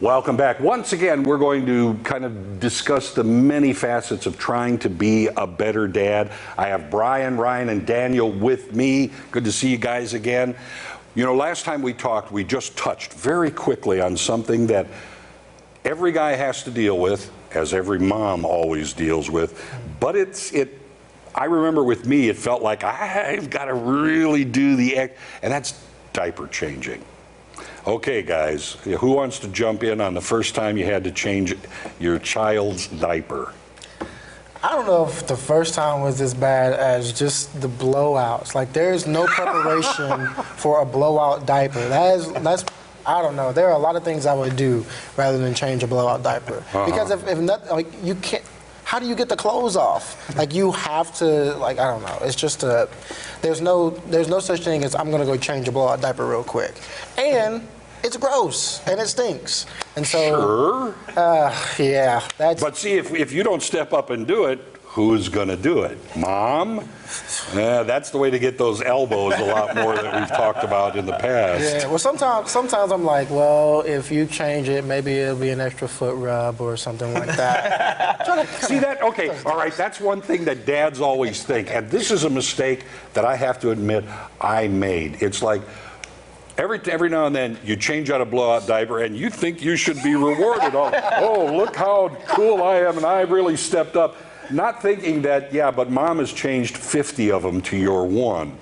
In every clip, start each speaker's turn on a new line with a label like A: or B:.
A: Welcome back. Once again, we're going to kind of discuss the many facets of trying to be a better dad. I have Brian, Ryan, and Daniel with me. Good to see you guys again. You know, last time we talked, we just touched very quickly on something that every guy has to deal with, as every mom always deals with, but I remember with me, it felt like I've got to really do and that's diaper changing. Okay, guys, who wants to jump in on the first time you had to change your child's diaper?
B: I don't know if the first time was as bad as just the blowouts. Like, there's no preparation for a blowout diaper. That's I don't know. There are a lot of things I would do rather than change a blowout diaper. Because if not, like, you can't. How do you get the clothes off? Like, you have to, like, I don't know. It's just there's no such thing as I'm gonna go change a blowout diaper real quick. And it's gross and it stinks. And so yeah, that's.
A: But see, if you don't step up and do it, who's gonna do it? Mom? That's the way to get those elbows a lot more that we've talked about in the past.
B: Yeah, well, sometimes I'm like, well, if you change it, maybe it'll be an extra foot rub or something like that.
A: See that? Okay, all right, that's one thing that dads always think, and this is a mistake that I have to admit I made. It's like, every now and then you change out a blowout diaper and you think you should be rewarded. Oh, look how cool I am and I really stepped up. Not thinking that, yeah, but mom has changed 50 of them to your one.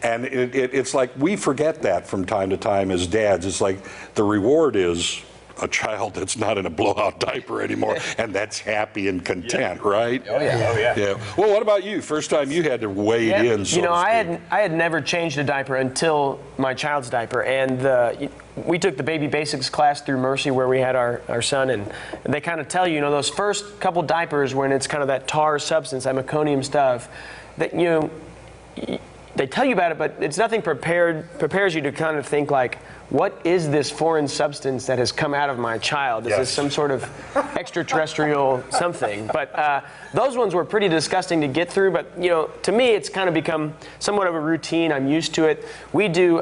A: And it's like we forget that from time to time as dads. It's like the reward is a child that's not in a blowout diaper anymore, and that's happy and content, right?
C: Oh yeah.
A: Yeah. Well, what about you? First time you had to wade in, so
C: you know,
A: to
C: I
A: speak.
C: had never changed a diaper until my child's diaper, and we took the baby basics class through Mercy where we had our son, and they kind of tell you, those first couple diapers when it's kind of that tar substance, that meconium stuff, that they tell you about it, but it's nothing prepares you to kind of think like, what is this foreign substance that has come out of my child? Is this some sort of extraterrestrial something? But those ones were pretty disgusting to get through. But to me, it's kind of become somewhat of a routine. I'm used to it. We do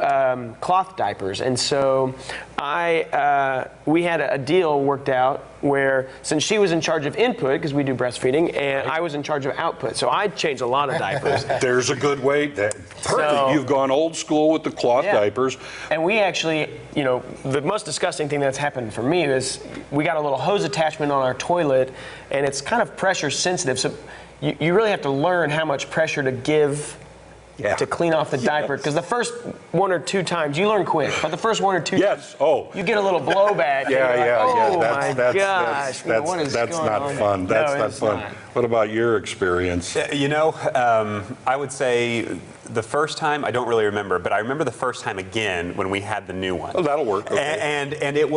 C: cloth diapers, and so we had a deal worked out where, since she was in charge of input, because we do breastfeeding, and I was in charge of output, so I changed a lot of diapers.
A: There's a good way. Perfect. You've gone old school with the cloth diapers.
C: And we actually, the most disgusting thing that's happened for me is we got a little hose attachment on our toilet, and it's kind of pressure sensitive, so you really have to learn how much pressure to give to clean off the diaper, because the first one or two times you learn quick, but the first one or two times you get a a little blowback.
A: That's not fun. That's not fun. What about your experience?
D: I would say the first time I don't really remember, but I remember the first time again when we had the new one.
A: Oh, that'll work. Okay.
D: And it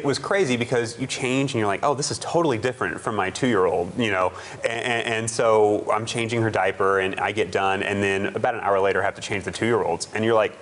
D: was crazy because you change and you're like, oh, this is totally different from my 2-year-old, and so I'm changing her diaper and I get done, and then about an hour later I have to change the 2-year-old's, and you're like,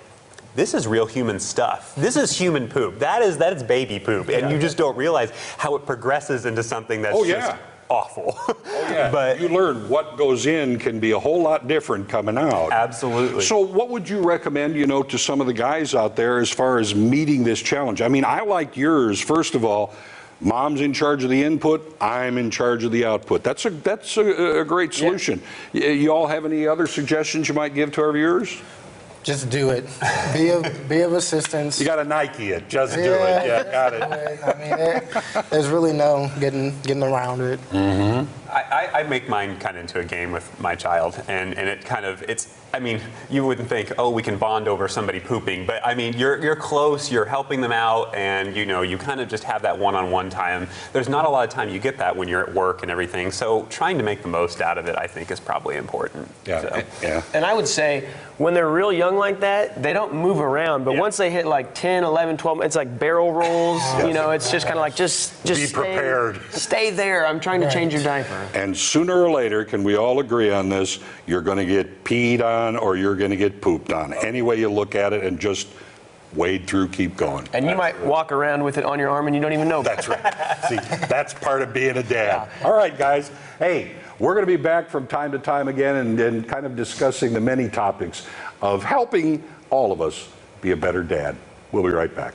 D: this is real human stuff. This is human poop. That is baby poop, and you just don't realize how it progresses into something that's just awful.
A: But you learn what goes in can be a whole lot different coming out.
D: Absolutely.
A: So what would you recommend, to some of the guys out there as far as meeting this challenge? I mean, I like yours. First of all, mom's in charge of the input, I'm in charge of the output. That's a great solution. You all have any other suggestions you might give to our viewers?
B: Just do it. Be of assistance.
A: You got to Nike it. Just do it. Yeah, got it.
B: I mean, there's really no getting around it.
A: Mm-hmm.
D: I make mine kind of into a game with my child, and I mean, you wouldn't think, oh, we can bond over somebody pooping, but I mean, you're close, you're helping them out, and you kind of just have that one-on-one time. There's not a lot of time you get that when you're at work and everything, so trying to make the most out of it, I think, is probably important.
C: And I would say, when they're real young like that, they don't move around, but once they hit like 10, 11, 12, it's like barrel rolls, it's just kind of like, just
A: be prepared.
C: Stay there, I'm trying to change your diaper.
A: And sooner or later, can we all agree on this, you're going to get peed on or you're going to get pooped on. Any way you look at it, and just wade through, keep going.
C: And you might walk around with it on your arm and you don't even know.
A: That's right. See, that's part of being a dad. All right, guys. Hey, we're going to be back from time to time again and kind of discussing the many topics of helping all of us be a better dad. We'll be right back.